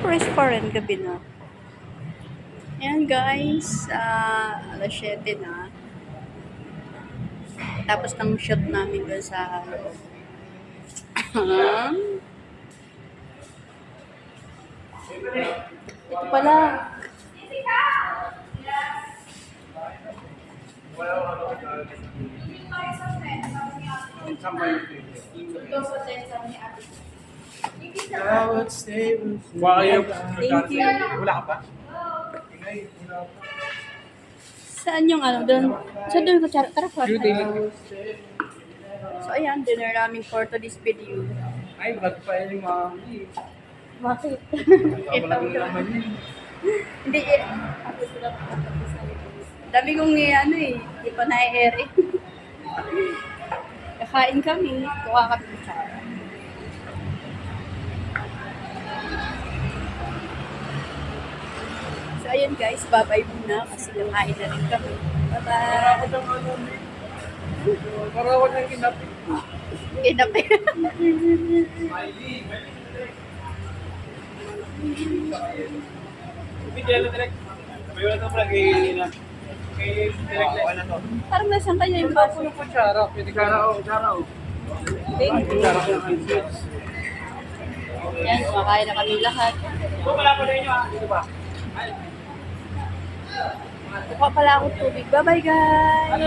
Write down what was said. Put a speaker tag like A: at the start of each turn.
A: restaurant gabi na. Ayan guys, alas 7 na. Tapos ng shoot namin doon sa loob. Ito pala. Thank you.
B: Wala ka pa?
A: Saan yung ano doon? Saan doon ko tara po. So ayan, dinner namin for today's video.
B: Ay, vlog pa yun yung mga...
A: Bakit?
B: Ito lang naman yun.
A: Hindi eh. Dami kong ano eh. Hindi pa na-air eh. Kakain kami. Kuha kami ng tsara. So ayun guys, bye-bye muna kasi nakain na rin kami. Bye-bye.
B: Para ako nang kinapit.
A: Kinapit.
B: Bigyan na direct. May wala ito pala kay na. Kay direct na to.
A: Parang nasan kanya yung baso.
B: Ano po tsara? Pwede tsara o.
A: Thank you. Yan, kumakain na kami lahat.
B: Wala pa rin nyo dito ba?
A: Kuha pala ako tubig. Bye-bye guys!